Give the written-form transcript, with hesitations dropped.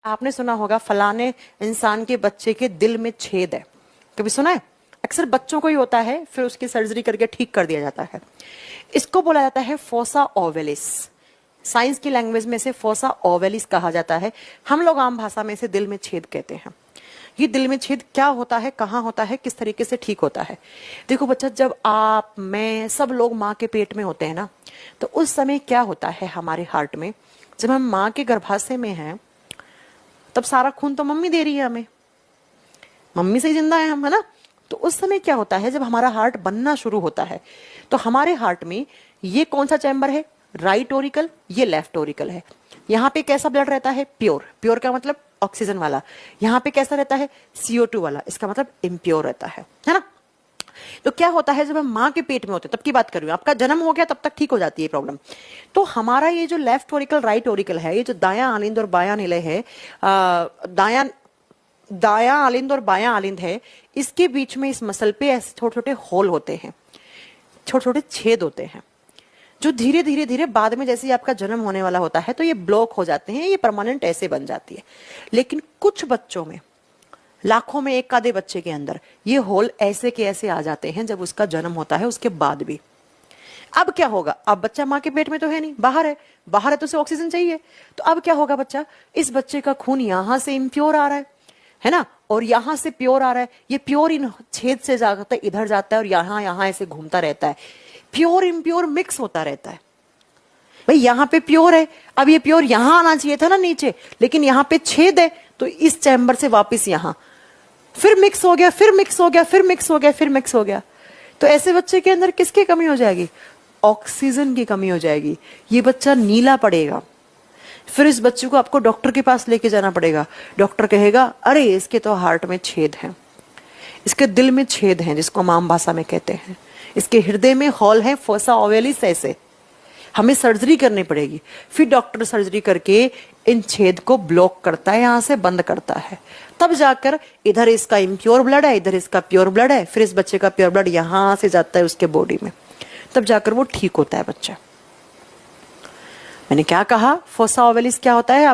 आपने सुना होगा फलाने इंसान के बच्चे के दिल में छेद है, कभी सुना है? अक्सर बच्चों को ही होता है, फिर उसकी सर्जरी करके ठीक कर दिया जाता है। इसको बोला जाता है फोसा ओवेलिस। साइंस की लैंग्वेज में इसे फोसा ओवेलिस कहा जाता है। हम लोग आम भाषा में इसे दिल में छेद कहते हैं। ये दिल में छेद क्या होता है, कहाँ होता है, किस तरीके से ठीक होता है? देखो बच्चा, जब आप, मैं, सब लोग माँ के पेट में होते हैं ना, तो उस समय क्या होता है हमारे हार्ट में? जब हम माँ के गर्भाशय में हैं तब सारा खून तो मम्मी दे रही है हमें, मम्मी से ही जिंदा है हम, है ना? तो उस समय क्या होता है, जब हमारा हार्ट बनना शुरू होता है तो हमारे हार्ट में ये कौन सा चैम्बर है? राइट ओरिकल, ये लेफ्ट ओरिकल है। यहाँ पे कैसा ब्लड रहता है? प्योर। प्योर का मतलब ऑक्सीजन वाला। यहाँ पे कैसा रहता है? CO2 वाला। इसका मतलब इम्प्योर रहता है ना? तो क्या होता है, जब हम माँ के पेट में होते हैं, तब की बात कर रही हूँ, आपका जन्म हो गया तब तक ठीक हो जाती है प्रॉब्लम। तो हमारा ये जो लेफ्ट ओरिकल राइट ओरिकल है, ये जो दायां आलिंद और बायां निलय है, दायां आलिंद और बायां आलिंद है, इसके बीच में इस मसल पे ऐसे छोटे छोटे होल होते हैं, छोटे छोटे छेद होते हैं, जो धीरे धीरे धीरे बाद में जैसे ही आपका जन्म होने वाला होता है तो ये ब्लॉक हो जाते हैं, ये परमानेंट ऐसे बन जाती है। लेकिन कुछ बच्चों में, लाखों में एक आधे बच्चे के अंदर ये होल ऐसे के ऐसे आ जाते हैं जब उसका जन्म होता है, उसके बाद भी। अब क्या होगा? अब बच्चा माँ के पेट में तो है नहीं, बाहर है, बाहर है तो उसे ऑक्सीजन चाहिए। तो अब क्या होगा बच्चा, इस बच्चे का खून यहां से इम्प्योर आ रहा है ना, और यहां से प्योर आ रहा है। ये प्योर इन छेद से जाता है, इधर जाता है और यहां यहां ऐसे घूमता रहता है, प्योर इम्प्योर मिक्स होता रहता है। भाई यहाँ पे प्योर है, अब ये प्योर यहां आना चाहिए था ना नीचे, लेकिन यहाँ पे छेद है तो इस चैम्बर से वापस यहां, फिर मिक्स हो गया, फिर मिक्स हो गया, फिर मिक्स हो गया, फिर मिक्स हो गया। तो ऐसे बच्चे के अंदर किसकी कमी हो जाएगी? ऑक्सीजन की कमी हो जाएगी। ये बच्चा नीला पड़ेगा। फिर इस बच्चे को आपको डॉक्टर के पास लेके जाना पड़ेगा। डॉक्टर कहेगा अरे इसके तो हार्ट में छेद है, इसके दिल में छेद है, जिसको हम आम भाषा में कहते हैं, इसके हृदय में हॉल है, फोसा ओवेलिस। ऐसे हमें सर्जरी करनी पड़ेगी। फिर डॉक्टर सर्जरी करके इन छेद को ब्लॉक करता है, यहां से बंद करता है। तब जाकर इधर इसका इम्प्योर ब्लड है, इधर इसका प्योर ब्लड है, फिर इस बच्चे का प्योर ब्लड यहां से जाता है उसके बॉडी में, तब जाकर वो ठीक होता है बच्चा। मैंने क्या कहा? फोसा ओवेलिस क्या होता है?